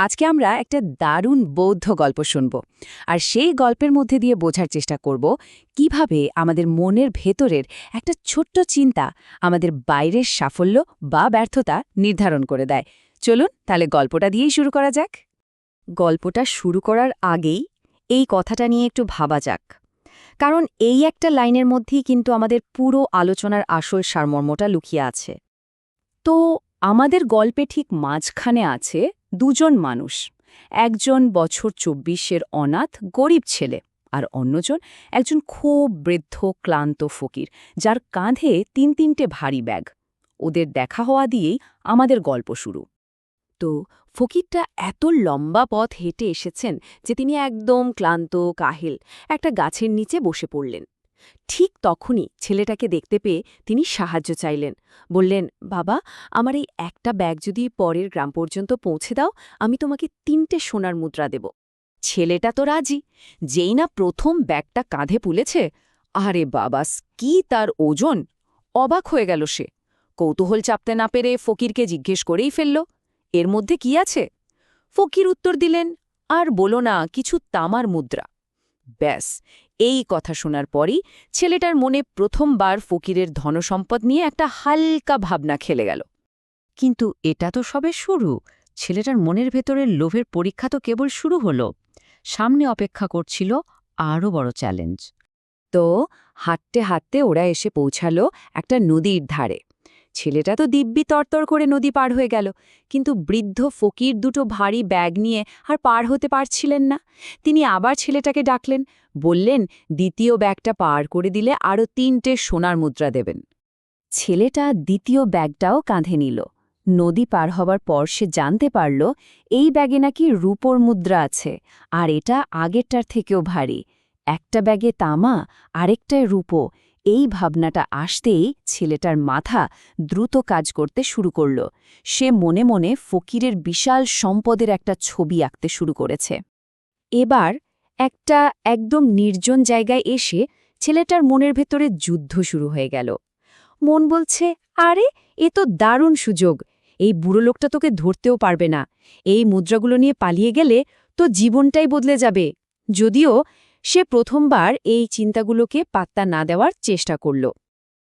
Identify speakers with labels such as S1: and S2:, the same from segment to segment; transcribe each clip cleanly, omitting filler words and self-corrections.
S1: আজকে আমরা একটা দারুণ বৌদ্ধ গল্প শুনব আর সেই গল্পের মধ্যে দিয়ে বোঝার চেষ্টা করব কিভাবে আমাদের মনের ভেতরের একটা ছোট্ট চিন্তা আমাদের বাইরের সাফল্য বা ব্যর্থতা নির্ধারণ করে দেয়। চলুন তাহলে গল্পটা দিয়েই শুরু করা যাক।
S2: গল্পটা শুরু করার আগেই এই কথাটা নিয়ে একটু ভাবা যাক, কারণ এই একটা লাইনের মধ্যেই কিন্তু আমাদের পুরো আলোচনার আসল সারমর্মটা লুকিয়ে আছে।
S1: তো আমাদের গল্পে ঠিক মাঝখানে আছে দুজন মানুষ, একজন বছর ২৪-এর অনাথ গরিব ছেলে আর অন্যজন একজন খুব বৃদ্ধ ক্লান্ত ফকির যার কাঁধে তিনটে ভারী ব্যাগ। ওদের দেখা হওয়া দিয়েই আমাদের গল্প শুরু।
S2: তো ফকিরটা এত লম্বা পথ হেঁটে এসেছেন যে তিনি একদম ক্লান্ত কাহিল একটা গাছের নিচে বসে পড়লেন। ঠিক তখনই ছেলেটাকে দেখতে পেয়ে তিনি সাহায্য চাইলেন, বললেন, বাবা, আমার এই একটা ব্যাগ যদি পরের গ্রাম পর্যন্ত পৌঁছে দাও, আমি তোমাকে ৩টে সোনার মুদ্রা দেব। ছেলেটা তো রাজি। যেই না প্রথম ব্যাগটা কাঁধে তুলেছে, আরে বাবাস, কি তার ওজন! অবাক হয়ে গেল সে। কৌতূহল চাপতে না পেরে ফকিরকে জিজ্ঞেস করেই ফেলল, এর মধ্যে কি আছে? ফকির উত্তর দিলেন, আর বলো না, কিছু তামার মুদ্রা। ব্যাস, এই কথা শোনার পরই ছেলেটার মনে প্রথমবার ফকিরের ধনসম্পদ নিয়ে একটা হালকা ভাবনা খেলে গেল। কিন্তু এটা তো সবে শুরু। ছেলেটার মনের ভেতরের লোভের পরীক্ষা তো কেবল শুরু হলো। সামনে অপেক্ষা করছিল আরও বড় চ্যালেঞ্জ।
S1: তো হাঁটতে হাঁটতে ওরা এসে পৌঁছালো একটা নদীর ধারে। ছেলেটা তো দিব্যি তরতর করে নদী পার হয়ে গেল, কিন্তু বৃদ্ধ ফকির দুটো ভারী ব্যাগ নিয়ে আর পার হতে পারছিলেন না। তিনি আবার ছেলেটাকে ডাকলেন, বললেন দ্বিতীয় ব্যাগটা পার করে দিলে আরও ৩টে সোনার মুদ্রা দেবেন। ছেলেটা দ্বিতীয় ব্যাগটাও কাঁধে নিল। নদী পার হবার পর সে জানতে পারল এই ব্যাগে নাকি রূপোর মুদ্রা আছে, আর এটা আগেরটার থেকেও ভারী। একটা ব্যাগে তামা, আরেকটায় রূপো। এই ভাবনাটা আসতেই ছেলেটার মাথা দ্রুত কাজ করতে শুরু করল। সে মনে মনে ফকিরের বিশাল সম্পদের একটা ছবি আঁকতে শুরু করেছে। এবার একটা একদম নির্জন জায়গায় এসে ছেলেটার মনের ভেতরে যুদ্ধ শুরু হয়ে গেল। মন বলছে, আরে এ তো দারুণ সুযোগ, এই বুড়ো লোকটা তোকে ধরতেও পারবে না। এই মুদ্রাগুলো নিয়ে পালিয়ে গেলে তো জীবনটাই বদলে যাবে। যদিও সে প্রথমবার এই চিন্তাগুলোকে পাত্তা না দেওয়ার চেষ্টা করল।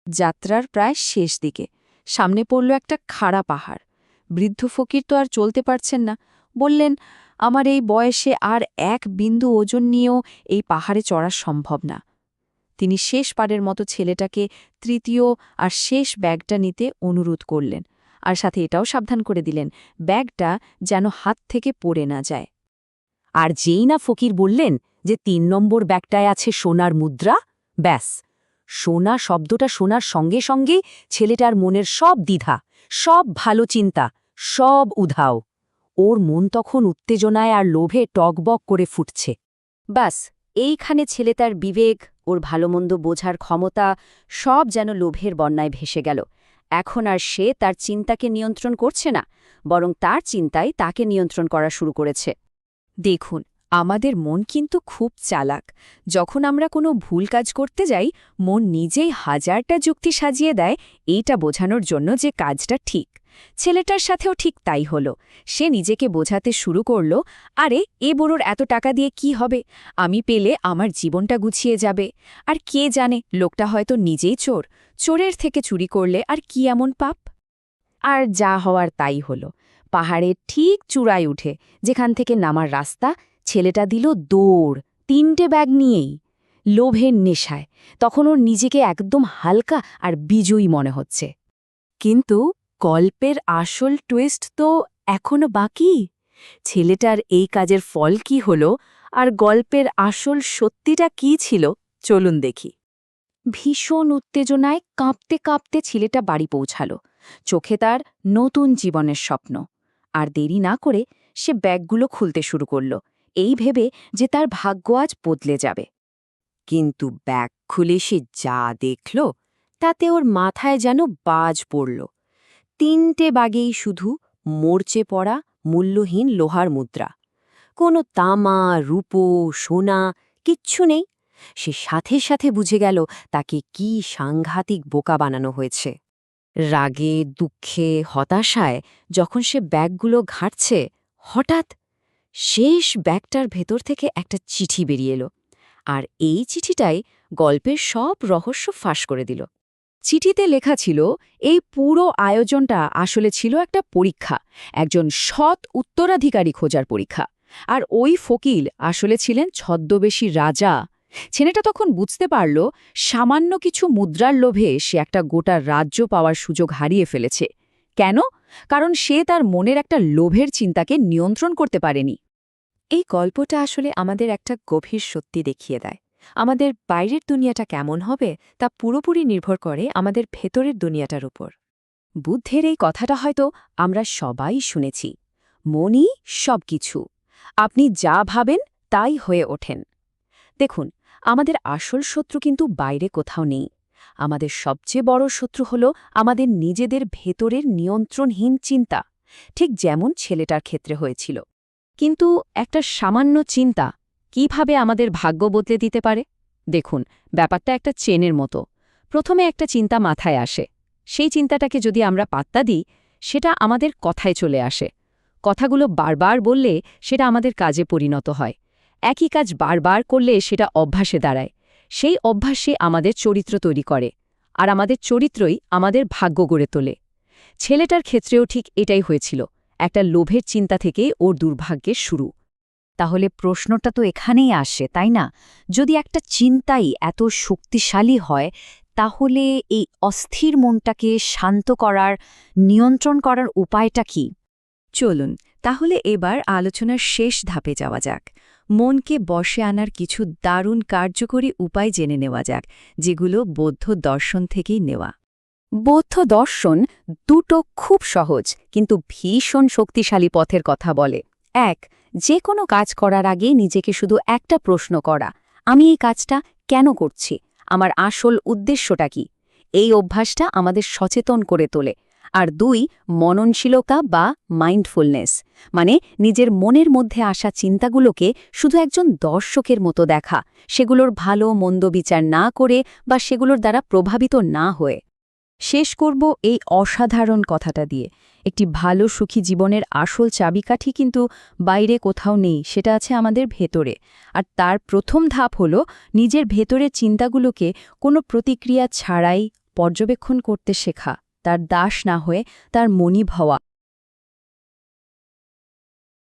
S1: যাত্রার প্রায় শেষ দিকে সামনে পড়ল একটা খাড়া পাহাড়। বৃদ্ধ ফকির তো আর চলতে পারছেন না। বললেন, আমার এই বয়সে আর এক বিন্দু ওজন নিয়েও এই পাহাড়ে চড়া সম্ভব না। তিনি শেষবারের মতো ছেলেটাকে তৃতীয় আর শেষ ব্যাগটা নিতে অনুরোধ করলেন, আর সাথে এটাও সাবধান করে দিলেন ব্যাগটা যেন হাত থেকে পড়ে না যায়। আর যেই না ফকির বললেন যে ৩ নম্বর ব্যাগটায় আছে সোনার মুদ্রা, ব্যাস, সোনা শব্দটা শোনার সঙ্গে সঙ্গেই ছেলেটার মনের সব দ্বিধা, সব ভালো চিন্তা, সব উধাও। ওর মন তখন উত্তেজনায় আর লোভে টকবক করে ফুটছে। ব্যাস, এইখানে ছেলেটার বিবেক, ওর ভালোমন্দ বোঝার ক্ষমতা সব যেন লোভের বন্যায় ভেসে গেল। এখন আর সে তার চিন্তাকে নিয়ন্ত্রণ করছে না, বরং তার চিন্তাই তাকে নিয়ন্ত্রণ করা শুরু করেছে। দেখুন, আমাদের মন কিন্তু খুব চালাক। যখন আমরা কোনো ভুল কাজ করতে যাই, মন নিজেই হাজারটা যুক্তি সাজিয়ে দেয় এইটা বোঝানোর জন্য যে কাজটা ঠিক। ছেলেটার সাথেও ঠিক তাই হলো। সে নিজেকে বোঝাতে শুরু করল, আরে এ বুড়োর এত টাকা দিয়ে কি হবে, আমি পেলে আমার জীবনটা গুছিয়ে যাবে। আর কে জানে, লোকটা হয়তো নিজেই চোর, চোরের থেকে চুরি করলে আর কি এমন পাপ। আর যা হওয়ার তাই হলো। পাহাড়ের ঠিক চূড়ায় উঠে, যেখান থেকে নামার রাস্তা, ছেলেটা দিল দৌড় ৩টে ব্যাগ নিয়েই। লোভের নেশায় তখন ওর নিজেকে একদম হালকা আর বিজয়ী মনে হচ্ছে। কিন্তু গল্পের আসল টুইস্ট তো এখনো বাকি। ছেলেটার এই কাজের ফল কি হলো, আর গল্পের আসল সত্যিটা কি ছিল, চলুন দেখি। ভীষণ উত্তেজনায় কাঁপতে কাঁপতে ছেলেটা বাড়ি পৌঁছাল। চোখে তার নতুন জীবনের স্বপ্ন। আর দেরি না করে সে ব্যাগগুলো খুলতে শুরু করল, এই ভেবে যে তার ভাগ্য আজ বদলে যাবে। কিন্তু ব্যাগ খুলে সে যা দেখল, তাতে ওর মাথায় যেন বাজ পড়ল। ৩টে ব্যাগেই শুধু মরচে পড়া মূল্যহীন লোহার মুদ্রা। কোনো তামা, রূপো, সোনা কিচ্ছু নেই। সে সাথে সাথে বুঝে গেল তাকে কি সাংঘাতিক বোকা বানানো হয়েছে। রাগে, দুঃখে, হতাশায় যখন সে ব্যাগগুলো ঘাঁটছে, হঠাৎ শেষ ব্যাগটার ভেতর থেকে একটা চিঠি বেরিয়ে এলো, আর এই চিঠিটাই গল্পের সব রহস্য ফাঁস করে দিল। চিঠিতে লেখা ছিল, এই পুরো আয়োজনটা আসলে ছিল একটা পরীক্ষা, একজন সৎ উত্তরাধিকারী খোঁজার পরীক্ষা। আর ওই ফকির আসলে ছিলেন ছদ্মবেশী রাজা। ছেলেটা তখন বুঝতে পারল, সামান্য কিছু মুদ্রার লোভে সে একটা গোটা রাজ্য পাওয়ার সুযোগ হারিয়ে ফেলেছে। কেন? কারণ সে তার মনের একটা লোভের চিন্তাকে নিয়ন্ত্রণ করতে পারেনি।
S2: এই গল্পটা আসলে আমাদের একটা গভীর সত্যি দেখিয়ে দেয়। আমাদের বাইরের দুনিয়াটা কেমন হবে তা পুরোপুরি নির্ভর করে আমাদের ভেতরের দুনিয়াটার উপর।
S1: বুদ্ধের এই কথাটা হয়তো আমরা সবাই শুনেছি, মনই সবকিছু, আপনি যা ভাবেন তাই হয়ে ওঠেন। দেখুন, আমাদের আসল শত্রু কিন্তু বাইরে কোথাও নেই। আমাদের সবচেয়ে বড় শত্রু হল আমাদের নিজেদের ভেতরের নিয়ন্ত্রণহীন চিন্তা, ঠিক যেমন ছেলেটার ক্ষেত্রে হয়েছিল। কিন্তু একটা সামান্য চিন্তা কিভাবে আমাদের ভাগ্য বদলে দিতে পারে? দেখুন, ব্যাপারটা একটা চেনের মতো। প্রথমে একটা চিন্তা মাথায় আসে, সেই চিন্তাটাকে যদি আমরা পাত্তা দিই, সেটা আমাদের কথায় চলে আসে। কথাগুলো বারবার বললে সেটা আমাদের কাজে পরিণত হয়। একই কাজ বারবার করলে সেটা অভ্যাসে দাঁড়ায়। সেই অভ্যাসে আমাদের চরিত্র তৈরি করে, আর আমাদের চরিত্রই আমাদের ভাগ্য গড়ে তোলে। ছেলেটার ক্ষেত্রেও ঠিক এটাই হয়েছিল, একটা লোভের চিন্তা থেকে ওর দুর্ভাগ্যের শুরু। তাহলে প্রশ্নটা তো এখানেই আসে, তাই না? যদি একটা চিন্তাই এত শক্তিশালী হয়, তাহলে এই অস্থির মনটাকে শান্ত করার, নিয়ন্ত্রণ করার উপায়টা কি?
S2: চলুন তাহলে এবার আলোচনার শেষ ধাপে যাওয়া যাক। মনকে বশে আনার কিছু দারুণ কার্যকরী উপায় জেনে নেওয়া যাক, যেগুলো বৌদ্ধ দর্শন থেকেই নেওয়া।
S1: বৌদ্ধ দর্শন দুটো খুব সহজ কিন্তু ভীষণ শক্তিশালী পথের কথা বলে। এক, যে কোনো কাজ করার আগে নিজেকে শুধু একটা প্রশ্ন করা, আমি এই কাজটা কেন করছি, আমার আসল উদ্দেশ্যটা কি? এই অভ্যাসটা আমাদের সচেতন করে তোলে। আর দুই, মননশীলতা বা মাইন্ডফুলনেস, মানে নিজের মনের মধ্যে আসা চিন্তাগুলোকে শুধু একজন দর্শকের মতো দেখা, সেগুলোর ভালো মন্দ বিচার না করে বা সেগুলোর দ্বারা প্রভাবিত না হয়ে। শেষ করব এই অসাধারণ কথাটা দিয়ে, একটি ভালো সুখী জীবনের আসল চাবিকাঠি কিন্তু বাইরে কোথাও নেই, সেটা আছে আমাদের ভেতরে। আর তার প্রথম ধাপ হল নিজের ভেতরের চিন্তাগুলোকে কোনো প্রতিক্রিয়া ছাড়াই পর্যবেক্ষণ করতে শেখা, তার দাস না হয়ে তার মনিব হওয়া।